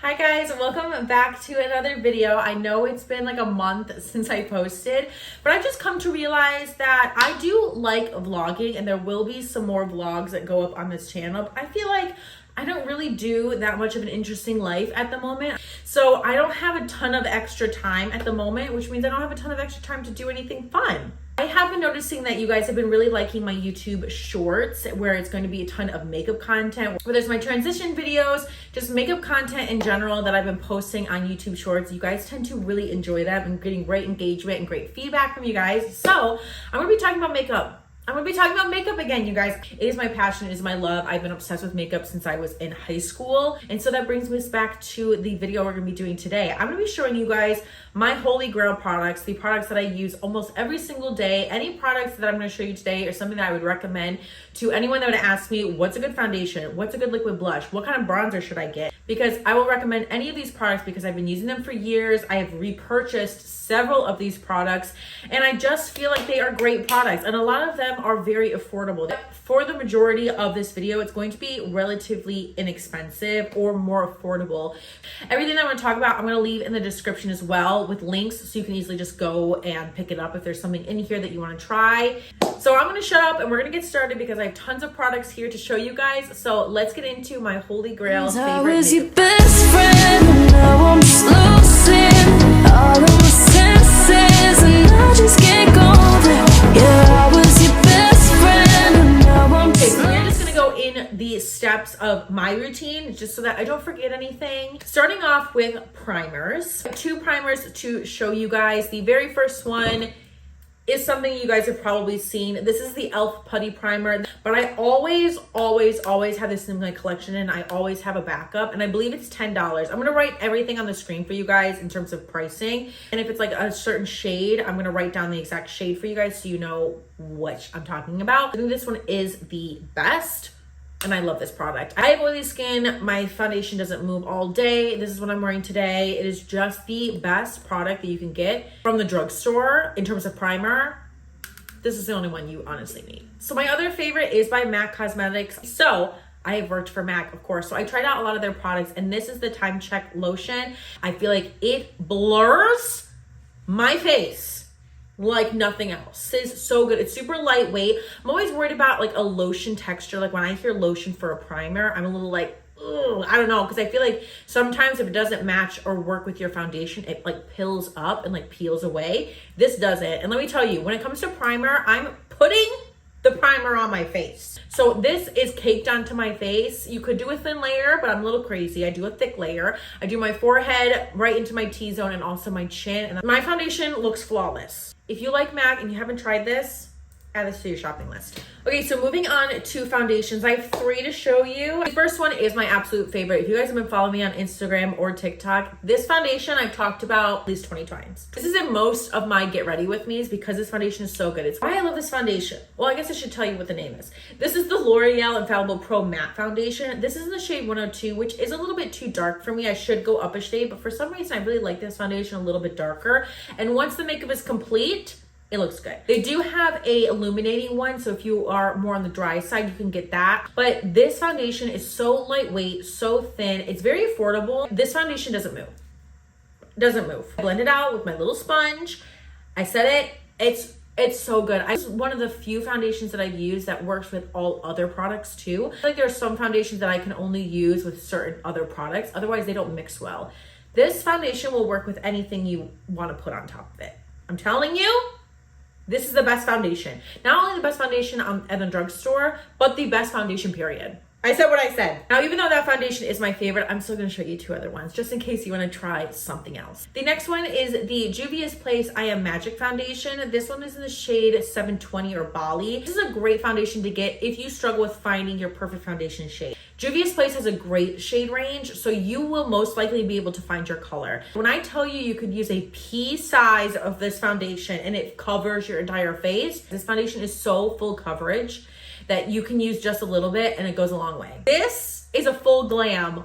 Hi guys, welcome back to another video. I know it's been like a month since I posted, but I've just come to realize that I do like vlogging and there will be some more vlogs that go up on this channel. But I feel like I don't really do that much of an interesting life at the moment. So I don't have a ton of extra time at the moment, which means I don't have a ton of extra time to do anything fun. I have been noticing that you guys have been really liking my YouTube shorts, where it's going to be a ton of makeup content, where there's my transition videos, just makeup content in general that I've been posting on YouTube shorts. You guys tend to really enjoy them. I'm getting great engagement and great feedback from you guys. So I'm going to be talking about makeup. I'm going to be talking about makeup again, you guys. It is my passion, it is my love. I've been obsessed with makeup since I was in high school. And so that brings us back to the video we're going to be doing today. I'm going to be showing you guys my Holy Grail products, the products that I use almost every single day. Any products that I'm going to show you today are something that I would recommend to anyone that would ask me, what's a good foundation? What's a good liquid blush? What kind of bronzer should I get? Because I will recommend any of these products because I've been using them for years. I have repurchased several of these products and I just feel like they are great products, and a lot of them are very affordable. For the majority of this video, it's going to be relatively inexpensive or more affordable. Everything that I want to talk about, I'm going to leave in the description as well with links so you can easily just go and pick it up if there's something in here that you want to try. So I'm going to shut up and we're going to get started because I have tons of products here to show you guys. So let's get into my Holy Grail favorite. I was your best friend, and now I'm just losing all of my senses, and I just can't go there. Yeah, I was your best friend, and now I'm just so we're just going to go in the steps of my routine just so that I don't forget anything. Starting off with primers. I have two primers to show you guys. The very first one is something you guys have probably seen. This is the e.l.f. Putty Primer, but I always have this in my collection and I always have a backup, and I believe it's $10. I'm gonna write everything on the screen for you guys in terms of pricing, and if it's like a certain shade, I'm gonna write down the exact shade for you guys so you know what I'm talking about. I think this one is the best. And I love this product. I have oily skin. My foundation doesn't move all day. This is what I'm wearing today. It is just the best product that you can get from the drugstore in terms of primer. This is the only one you honestly need. So my other favorite is by MAC Cosmetics. So I have worked for MAC, of course. So I tried out a lot of their products, and this is the Time Check Lotion. I feel like it blurs my face like nothing else. It is so good. It's super lightweight. I'm always worried about like a lotion texture. Like when I hear lotion for a primer, I'm a little like, ugh, I don't know. Because I feel like sometimes if it doesn't match or work with your foundation, it like pills up and like peels away. This doesn't. And let me tell you, when it comes to primer, I'm putting the primer on my face. So this is caked onto my face. You could do a thin layer, but I'm a little crazy. I do a thick layer. I do my forehead right into my T-zone and also my chin. And my foundation looks flawless. If you like MAC and you haven't tried this, add this to your shopping list. Okay, so moving on to foundations. I have three to show you. The first one is my absolute favorite. If you guys have been following me on Instagram or TikTok, this foundation I've talked about at least 20 times. This is in most of my get ready with me's because this foundation is so good. It's why I love this foundation. Well, I guess I should tell you what the name is. This is the L'Oreal Infallible Pro Matte Foundation. This is in the shade 102, which is a little bit too dark for me. I should go up a shade, but for some reason I really like this foundation a little bit darker. And once the makeup is complete, it looks good. They do have a illuminating one, so if you are more on the dry side, you can get that. But this foundation is so lightweight, so thin. It's very affordable. This foundation doesn't move. Doesn't move. I blend it out with my little sponge. I said it. It's so good. It's one of the few foundations that I've used that works with all other products too. I feel like there are some foundations that I can only use with certain other products. Otherwise, they don't mix well. This foundation will work with anything you want to put on top of it. I'm telling you. This is the best foundation. Not only the best foundation at the drugstore, but the best foundation, period. I said what I said. Now, even though that foundation is my favorite, I'm still going to show you two other ones, just in case you want to try something else. The next one is the Juvia's Place I Am Magic Foundation. This one is in the shade 720 or Bali. This is a great foundation to get if you struggle with finding your perfect foundation shade. Juvia's Place has a great shade range, so you will most likely be able to find your color. When I tell you you could use a pea size of this foundation and it covers your entire face, this foundation is so full coverage that you can use just a little bit and it goes a long way. This is a full glam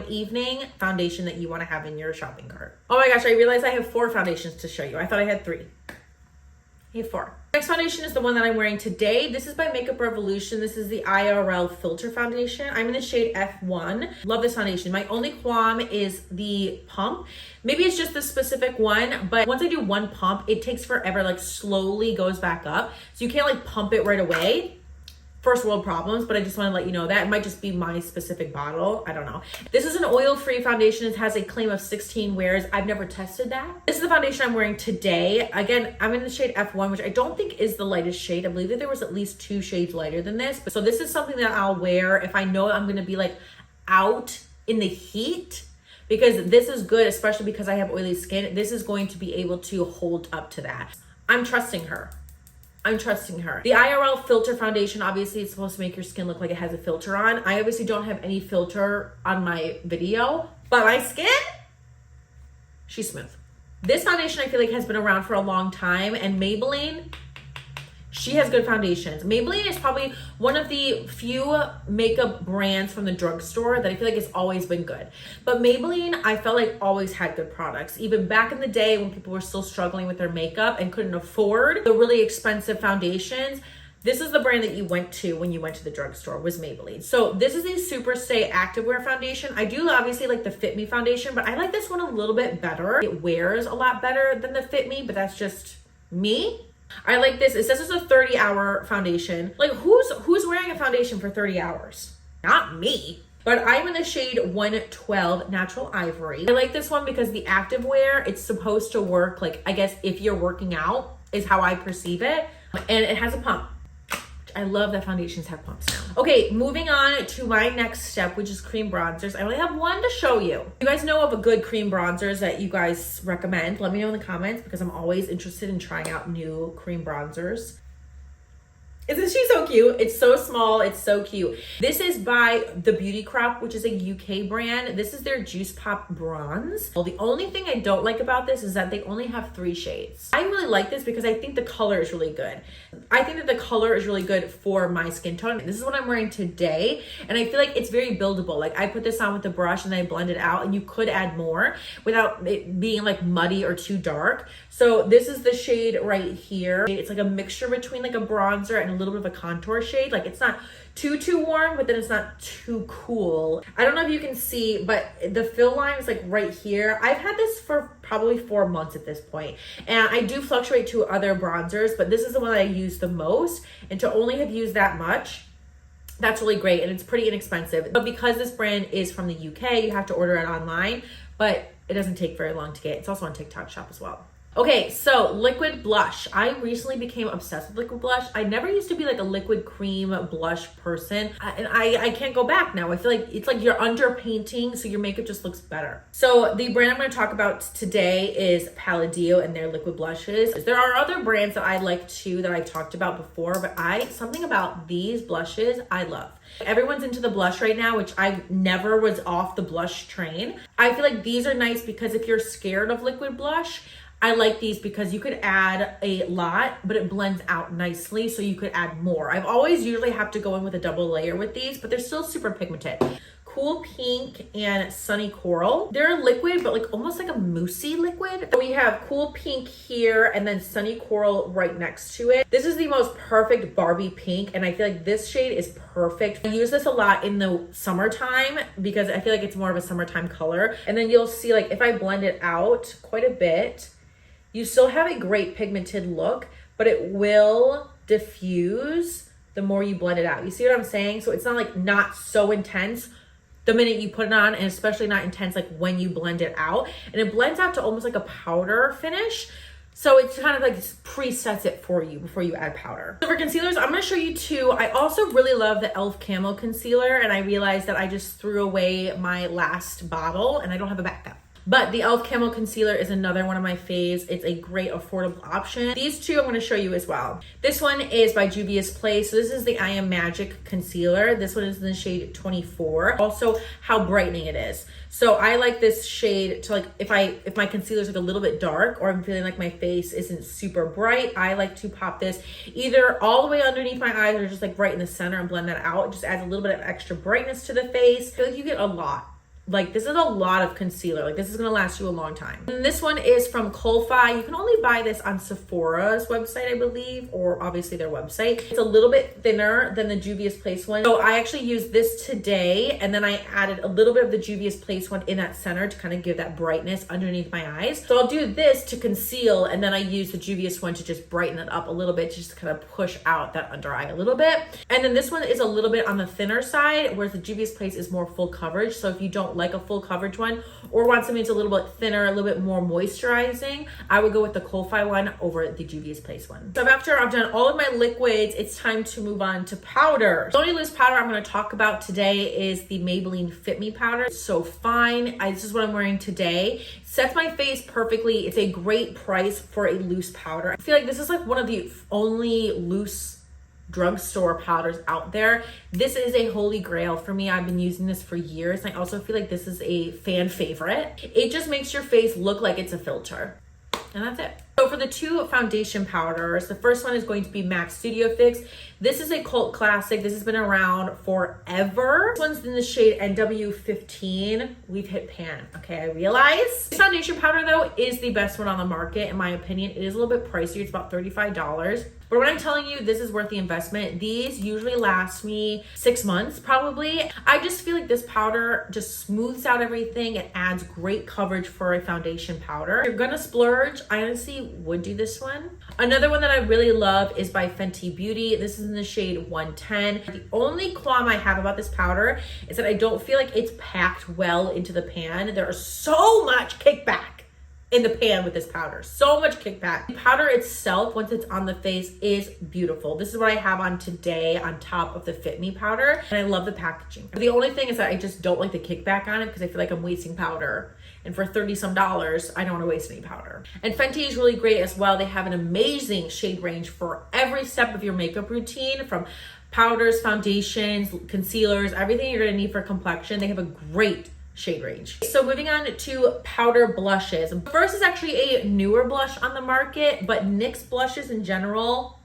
evening foundation that you want to have in your shopping cart. Oh my gosh, I realized I have 4 foundations to show you. I thought I had 3. I have 4. Next foundation is the one that I'm wearing today. This is by Makeup Revolution. This is the IRL Filter Foundation. I'm in the shade F1. Love this foundation. My only qualm is the pump. Maybe it's just the specific one, but once I do one pump, it takes forever, like slowly goes back up. So you can't like pump it right away. First world problems, but I just want to let you know that. It might just be my specific bottle. I don't know. This is an oil-free foundation. It has a claim of 16 wears. I've never tested that. This is the foundation I'm wearing today. Again, I'm in the shade F1, which I don't think is the lightest shade. I believe that there was at least 2 shades lighter than this. So this is something that I'll wear if I know I'm going to be like out in the heat, because this is good, especially because I have oily skin. This is going to be able to hold up to that. I'm trusting her. I'm trusting her. The IRL Filter Foundation, obviously it's supposed to make your skin look like it has a filter on. I obviously don't have any filter on my video, but my skin, she's smooth. This foundation I feel like has been around for a long time, and Maybelline, she has good foundations. Maybelline is probably one of the few makeup brands from the drugstore that I feel like has always been good. But Maybelline, I felt like always had good products. Even back in the day when people were still struggling with their makeup and couldn't afford the really expensive foundations, this is the brand that you went to when you went to the drugstore, was Maybelline. So this is a Super Stay Activewear foundation. I do obviously like the Fit Me foundation, but I like this one a little bit better. It wears a lot better than the Fit Me, but that's just me. I like this. It says it's a 30-hour foundation. Like who's wearing a foundation for 30 hours? Not me. But I'm in the shade 112 Natural Ivory. I like this one because the activewear, it's supposed to work like, I guess if you're working out is how I perceive it. And it has a pump. I love that foundations have pumps now. Okay, moving on to my next step, which is cream bronzers. I only have one to show you. If you guys know of a good cream bronzers that you guys recommend, let me know in the comments, because I'm always interested in trying out new cream bronzers. Isn't she so cute? It's so small. It's so cute. This is by The Beauty Crop, which is a UK brand. This is their Juice Pop Bronze. Well, the only thing I don't like about this is that they only have 3 shades. I really like this because I think the color is really good. I think that the color is really good for my skin tone. This is what I'm wearing today, and I feel like it's very buildable. Like I put this on with the brush and then I blend it out, and you could add more without it being like muddy or too dark. So this is the shade right here. It's like a mixture between like a bronzer and a little bit of a contour shade. Like it's not too warm, but then it's not too cool. I don't know if you can see, but the fill line is like right here. I've had this for probably 4 months at this point, and I do fluctuate to other bronzers, but this is the one that I use the most, and to only have used that much, that's really great, and it's pretty inexpensive. But because this brand is from the UK, you have to order it online, but it doesn't take very long to get. It's also on TikTok Shop as well. Okay, so liquid blush. I recently became obsessed with liquid blush. I never used to be like a liquid cream blush person, and I can't go back now. I feel like it's like you're underpainting, so your makeup just looks better. So the brand I'm going to talk about today is Palladio and their liquid blushes. There are other brands that I like too that I've talked about before, but something about these blushes I love. Everyone's into the blush right now, which I never was off the blush train. I feel like these are nice because if you're scared of liquid blush, I like these because you could add a lot, but it blends out nicely, so you could add more. I've always usually have to go in with a double layer with these, but they're still super pigmented. Cool Pink and Sunny Coral. They're liquid, but like almost like a moussey liquid. So we have Cool Pink here and then Sunny Coral right next to it. This is the most perfect Barbie pink, and I feel like this shade is perfect. I use this a lot in the summertime because I feel like it's more of a summertime color. And then you'll see, like, if I blend it out quite a bit, you still have a great pigmented look, but it will diffuse the more you blend it out. You see what I'm saying? So it's not like not so intense the minute you put it on, and especially not intense like when you blend it out. And it blends out to almost like a powder finish. So it's kind of like presets it for you before you add powder. So for concealers, I'm gonna show you 2. I also really love the e.l.f. Camo Concealer, and I realized that I just threw away my last bottle and I don't have a backup. But the e.l.f. Camo Concealer is another one of my faves. It's a great affordable option. These 2 I'm going to show you as well. This one is by Juvia's Place. So this is the I Am Magic Concealer. This one is in the shade 24. Also, how brightening it is. So I like this shade to, like, if my concealer is like a little bit dark, or I'm feeling like my face isn't super bright, I like to pop this either all the way underneath my eyes or just like right in the center and blend that out. It just adds a little bit of extra brightness to the face. I feel like you get a lot Like, this is a lot of concealer. Like, this is gonna last you a long time. And this one is from Colfi. You can only buy this on Sephora's website, I believe, or obviously their website. It's a little bit thinner than the Juvia's Place one. So I actually used this today, and then I added a little bit of the Juvia's Place one in that center to kind of give that brightness underneath my eyes. So I'll do this to conceal, and then I use the Juvia's one to just brighten it up a little bit, just to kind of push out that under eye a little bit. And then this one is a little bit on the thinner side, whereas the Juvia's Place is more full coverage. So if you don't like a full coverage one or want something that's a little bit thinner, a little bit more moisturizing, I would go with the Colfi one over the Juvia's Place one. So after I've done all of my liquids, it's time to move on to powder. The only loose powder I'm going to talk about today is the Maybelline Fit Me powder. It's so fine. This is what I'm wearing today. It sets my face perfectly. It's a great price for a loose powder. I feel like this is like one of the only loose drugstore powders out there. This is a holy grail for me. I've been using this for years. I also feel like this is a fan favorite. It just makes your face look like it's a filter. And that's it. So for the two foundation powders, the first one is going to be MAC Studio Fix. This is a cult classic. This has been around forever. This one's in the shade NW15. We've hit pan. Okay, I realize. This foundation powder though is the best one on the market in my opinion. It is a little bit pricey. It's about $35. But when I'm telling you this is worth the investment, these usually last me 6 months probably. I just feel like this powder just smooths out everything. It adds great coverage for a foundation powder. If you're gonna splurge, I honestly would do this one. Another one that I really love is by Fenty Beauty. This is in the shade 110. The only qualm I have about this powder is that I don't feel like it's packed well into the pan. There is so much kickback in the pan with this powder. So much kickback. The powder itself, once it's on the face, is beautiful. This is what I have on today on top of the Fit Me powder. And I love the packaging. The only thing is that I just don't like the kickback on it because I feel like I'm wasting powder. And for $30 some, I don't want to waste any powder. And Fenty is really great as well. They have an amazing shade range for every step of your makeup routine, from powders, foundations, concealers, everything you're gonna need for complexion. They have a great shade range. So moving on to powder blushes. First is actually a newer blush on the market, but NYX blushes in general,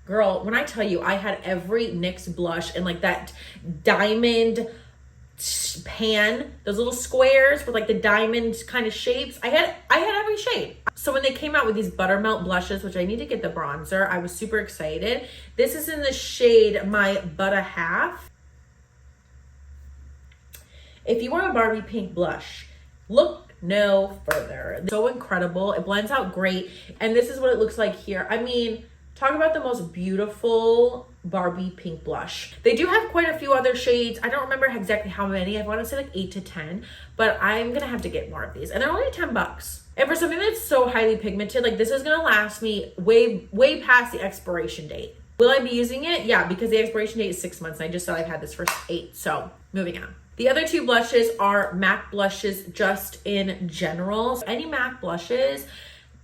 girl, when I tell you I had every NYX blush in like that diamond pan, those little squares with like the diamond kind of shapes. I had every shade. So when they came out with these buttermelt blushes, which I need to get the bronzer, I was super excited. This is in the shade My Butter Half. If you want a Barbie pink blush, look no further. It's so incredible. It blends out great. And this is what it looks like here. I mean, talk about the most beautiful Barbie pink blush. They do have quite a few other shades. I don't remember exactly how many. I want to say like 8 to 10, but I'm going to have to get more of these. And they're only $10. And for something that's so highly pigmented, like this is going to last me way past the expiration date. Will I be using it? Yeah, because the expiration date is 6 months. And I just said I've had this for 8. So moving on. The other two blushes are MAC blushes just in general. So any MAC blushes,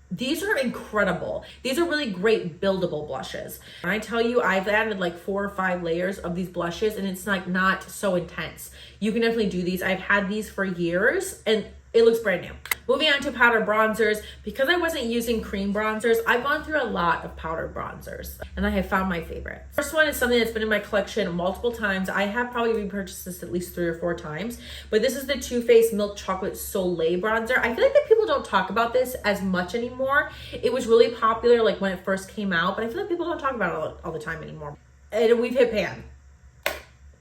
these are incredible. These are really great buildable blushes. And I tell you, I've added like 4 or 5 layers of these blushes and it's like not so intense. You can definitely do these. I've had these for years and it looks brand new. Moving on to powder bronzers. Because I wasn't using cream bronzers, I've gone through a lot of powder bronzers and I have found my favorite. First one is something that's been in my collection multiple times. I have probably repurchased this at least 3 or 4 times, but this is the Too Faced Milk Chocolate Soleil bronzer. I feel like that people don't talk about this as much anymore. It was really popular like when it first came out, but I feel like people don't talk about it all the time anymore. And we've hit pan.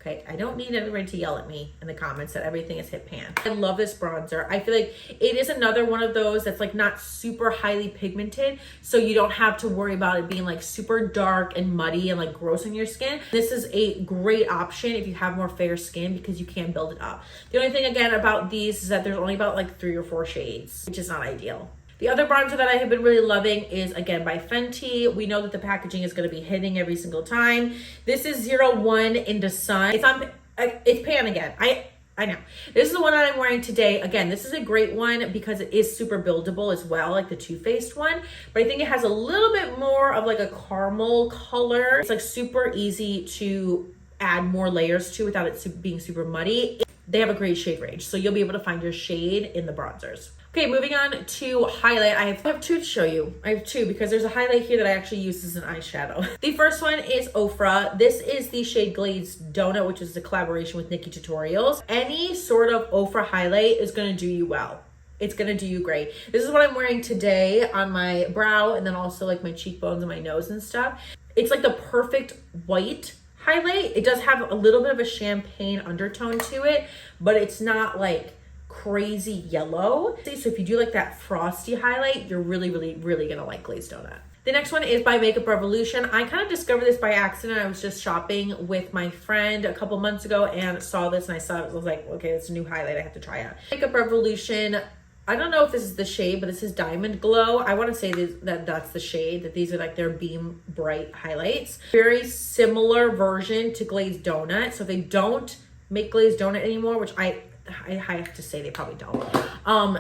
Okay, I don't need everybody to yell at me in the comments that everything is hit pan. I love this bronzer. I feel like it is another one of those that's like not super highly pigmented, so you don't have to worry about it being like super dark and muddy and like gross on your skin. This is a great option if you have more fair skin because you can build it up. The only thing again about these is that there's only about like 3 or 4 shades, which is not ideal. The other bronzer that I have been really loving is again by Fenty. We know that the packaging is going to be hitting every single time. This is 01 into Sun. It's pan again. I know. This is the one that I'm wearing today. Again, this is a great one because it is super buildable as well, like the Too Faced one. But I think it has a little bit more of like a caramel color. It's like super easy to add more layers to without it being super muddy. they have a great shade range. So you'll be able to find your shade in the bronzers. Okay, moving on to highlight. I have two to show you. I have two because there's a highlight here that I actually use as an eyeshadow. The first one is Ofra. This is the shade Glazed Donut, which is a collaboration with Nikki Tutorials. Any sort of Ofra highlight is gonna do you well. It's gonna do you great. This is what I'm wearing today on my brow and then also like my cheekbones and my nose and stuff. It's like the perfect white highlight. It does have a little bit of a champagne undertone to it, but it's not like crazy yellow. So if you do like that frosty highlight, you're really gonna like Glazed Donut. The next one is by Makeup Revolution. I kind of discovered this by accident. I was just shopping with my friend a couple months ago and saw this and I saw it. I was like, okay, it's a new highlight I have to try out. Makeup Revolution. I don't know if this is the shade, but this is Diamond Glow. I want to say that that's the shade, that these are like their Beam Bright highlights. Very similar version to Glazed Donut. So if they don't make Glazed Donut anymore, which I have to say they probably don't.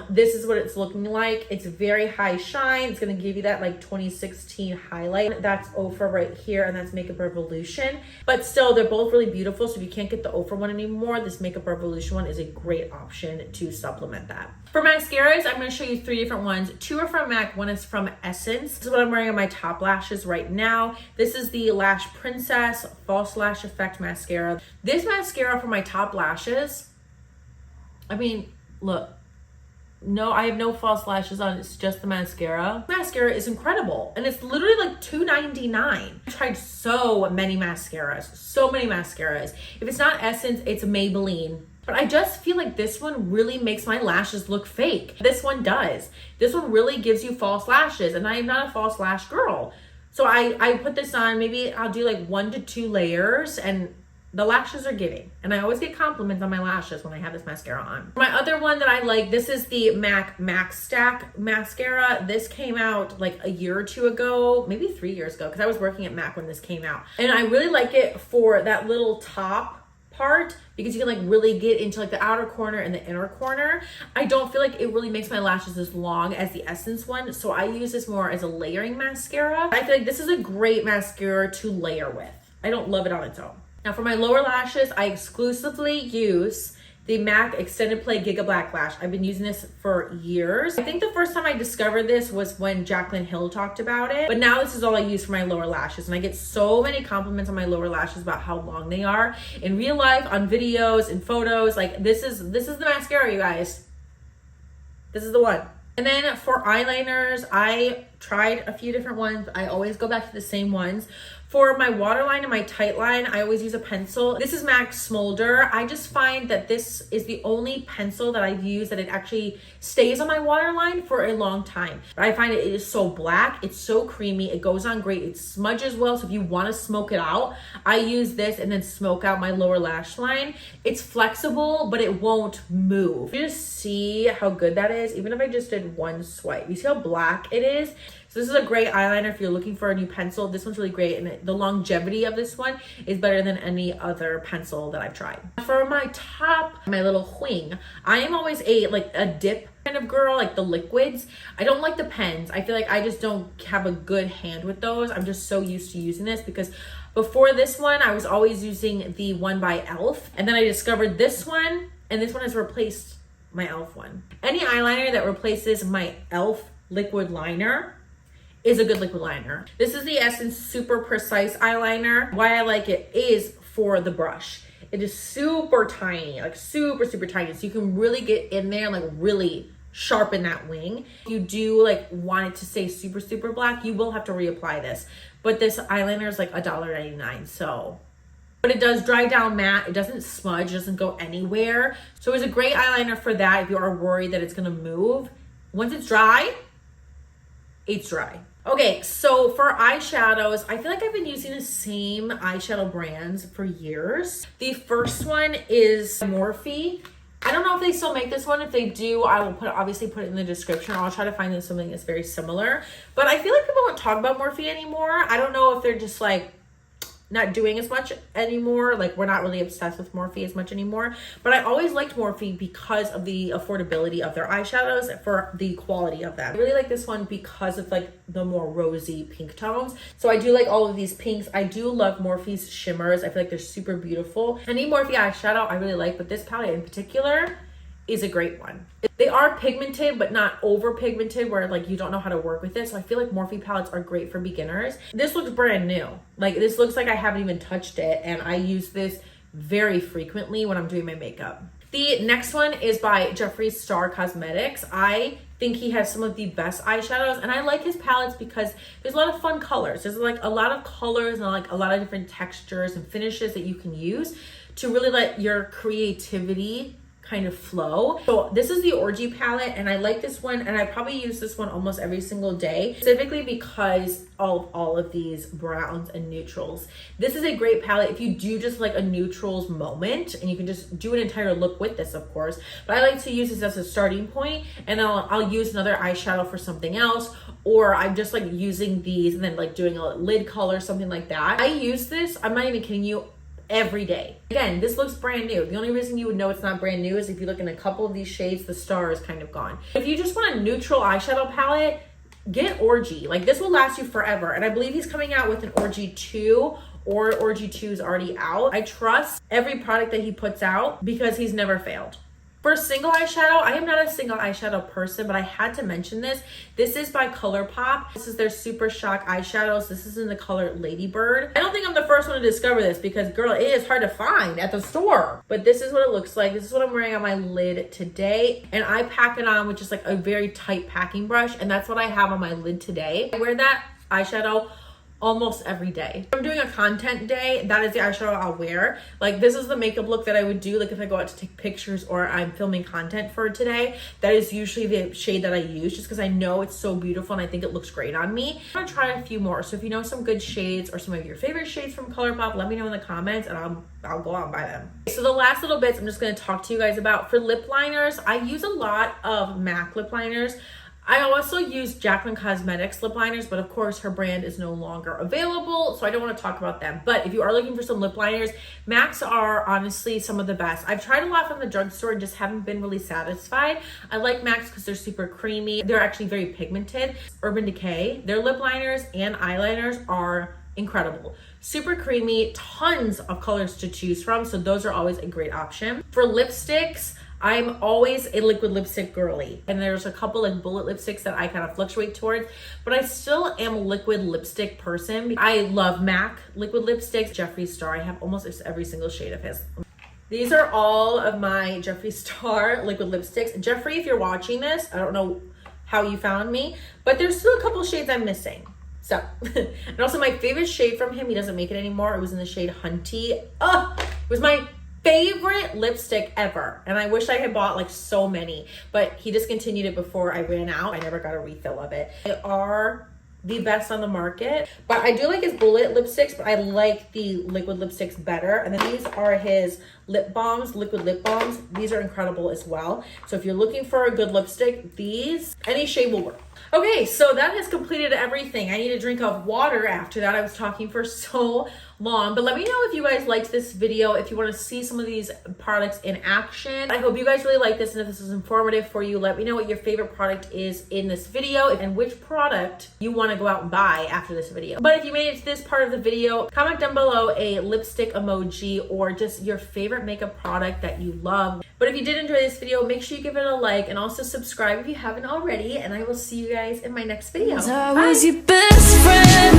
This is what it's looking like. It's very high shine. It's going to give you that like 2016 highlight. That's Ofra right here, and that's Makeup Revolution. But still, they're both really beautiful. So if you can't get the Ofra one anymore, this Makeup Revolution one is a great option to supplement that. For mascaras, I'm going to show you 3 different ones. 2 are from MAC, 1 is from Essence. This is what I'm wearing on my top lashes right now. This is the Lash Princess False Lash Effect Mascara. This mascara for my top lashes, I mean, look, no, I have no false lashes on. It's just the mascara. Mascara is incredible. And it's literally like $2.99. I tried so many mascaras. If it's not Essence, it's Maybelline. But I just feel like this one really makes my lashes look fake. This one does. This one really gives you false lashes. And I am not a false lash girl. So I put this on. Maybe I'll do like 1 to 2 layers and the lashes are giving, and I always get compliments on my lashes when I have this mascara on. My other one that I like, this is the MAC Max Stack mascara. This came out like a year or 2 ago, maybe 3 years ago, because I was working at MAC when this came out. And I really like it for that little top part because you can like really get into like the outer corner and the inner corner. I don't feel like it really makes my lashes as long as the Essence one, so I use this more as a layering mascara. I feel like this is a great mascara to layer with. I don't love it on its own. Now for my lower lashes, I exclusively use the MAC Extended Play Giga Black Lash. I've been using this for years. I think the first time I discovered this was when Jaclyn Hill talked about it, but now this is all I use for my lower lashes. And I get so many compliments on my lower lashes about how long they are in real life, on videos, in photos. Like this is the mascara, you guys. This is the one. And then for eyeliners, I tried a few different ones. I always go back to the same ones. For my waterline and my tight line, I always use a pencil. This is MAC Smolder. I just find that this is the only pencil that I've used that it actually stays on my waterline for a long time. But I find it is so black, it's so creamy, it goes on great, it smudges well, so if you want to smoke it out, I use this and then smoke out my lower lash line. It's flexible, but it won't move. You just see how good that is, even if I just did 1 swipe. You see how black it is? So this is a great eyeliner if you're looking for a new pencil. This one's really great, and the longevity of this one is better than any other pencil that I've tried. For my top, my little wing, I am always a dip kind of girl, like the liquids. I don't like the pens. I feel like I just don't have a good hand with those. I'm just so used to using this because before this one, I was always using the one by e.l.f. And then I discovered this one, and this one has replaced my e.l.f. one. Any eyeliner that replaces my e.l.f. liquid liner is a good liquid liner. This is the Essence Super Precise eyeliner. Why I like it is for the brush. It is super tiny, like super tiny. So you can really get in there and like really sharpen that wing. If you do like want it to stay super black, you will have to reapply this. But this eyeliner is like $1.99, so. But it does dry down matte. It doesn't smudge, it doesn't go anywhere. So it's a great eyeliner for that if you are worried that it's gonna move. Once it's dry, it's dry. Okay, so for eyeshadows, I feel like I've been using the same eyeshadow brands for years. The first one is Morphe. I don't know if they still make this one. If they do, I will obviously put it in the description. I'll try to find something that's very similar. But I feel like people don't talk about Morphe anymore. I don't know if they're just like not doing as much anymore. Like, we're not really obsessed with Morphe as much anymore, but I always liked Morphe because of the affordability of their eyeshadows, for the quality of them. I really like this one because of like the more rosy pink tones. So I do like all of these pinks. I do love Morphe's shimmers. I feel like they're super beautiful. Any Morphe eyeshadow I really like, but this palette in particular is a great one. They are pigmented, but not over pigmented where like you don't know how to work with it. So I feel like Morphe palettes are great for beginners. This looks brand new. Like, this looks like I haven't even touched it, and I use this very frequently when I'm doing my makeup. The next one is by Jeffree Star Cosmetics. I think he has some of the best eyeshadows, and I like his palettes because there's a lot of fun colors. There's like a lot of colors and like a lot of different textures and finishes that you can use to really let your creativity kind of flow. So this is the Orgy palette, and I like this one, and I probably use this one almost every single day, specifically because of all of these browns and neutrals. This is a great palette if you do just like a neutrals moment, and you can just do an entire look with this, of course, but I like to use this as a starting point, and I'll use another eyeshadow for something else, or I'm just like using these and then like doing a lid color, something like that. I use this, I'm not even kidding you, every day. Again, this looks brand new. The only reason you would know it's not brand new is if you look in a couple of these shades, the star is kind of gone. If you just want a neutral eyeshadow palette, get Orgy. Like, this will last you forever. And I believe he's coming out with an Orgy 2, or Orgy 2 is already out. I trust every product that he puts out because he's never failed. For single eyeshadow, I am not a single eyeshadow person, but I had to mention this. This is by ColourPop. This is their Super Shock eyeshadows. This is in the color Ladybird. I don't think I'm the first one to discover this because, girl, it is hard to find at the store. But this is what it looks like. This is what I'm wearing on my lid today. And I pack it on with just like a very tight packing brush. And that's what I have on my lid today. I wear that eyeshadow almost every day. If I'm doing a content day, that is the eyeshadow I'll wear. Like, this is the makeup look that I would do, like if I go out to take pictures or I'm filming content for today. That is usually the shade that I use just because I know it's so beautiful and I think it looks great on me. I'm gonna try a few more. So if you know some good shades or some of your favorite shades from ColourPop, let me know in the comments and I'll go out and buy them. So the last little bits I'm just gonna talk to you guys about. For lip liners, I use a lot of MAC lip liners. I also use Jaclyn Cosmetics lip liners, but of course her brand is no longer available, so I don't want to talk about them. But if you are looking for some lip liners, MACs are honestly some of the best. I've tried a lot from the drugstore and just haven't been really satisfied. I like MACs because they're super creamy. They're actually very pigmented. Urban Decay, their lip liners and eyeliners are incredible. Super creamy, tons of colors to choose from, so those are always a great option. For lipsticks, I'm always a liquid lipstick girly, and there's a couple like bullet lipsticks that I kind of fluctuate towards, but I still am a liquid lipstick person. I love MAC liquid lipsticks. Jeffree Star, I have almost every single shade of his. These are all of my Jeffree Star liquid lipsticks. Jeffree, if you're watching this, I don't know how you found me, but there's still a couple shades I'm missing. So, and also my favorite shade from him, he doesn't make it anymore. It was in the shade Hunty. It was my favorite lipstick ever, and I wish I had bought like so many, but he discontinued it before I ran out. I never got a refill of it. They are the best on the market, but I do like his bullet lipsticks, but I like the liquid lipsticks better. And then these are his lip balms, liquid lip balms. These are incredible as well. So if you're looking for a good lipstick, these, any shade will work. Okay, so that has completed everything. I need a drink of water after that. I was talking for so long, but let me know if you guys liked this video, if you want to see some of these products in action. I hope you guys really like this, and if this is informative for you, let me know what your favorite product is in this video and which product you want to go out and buy after this video. But if you made it to this part of the video, comment down below a lipstick emoji or just your favorite makeup product that you love. But if you did enjoy this video, make sure you give it a like and also subscribe if you haven't already, and I will see you guys in my next video. I was your best friend.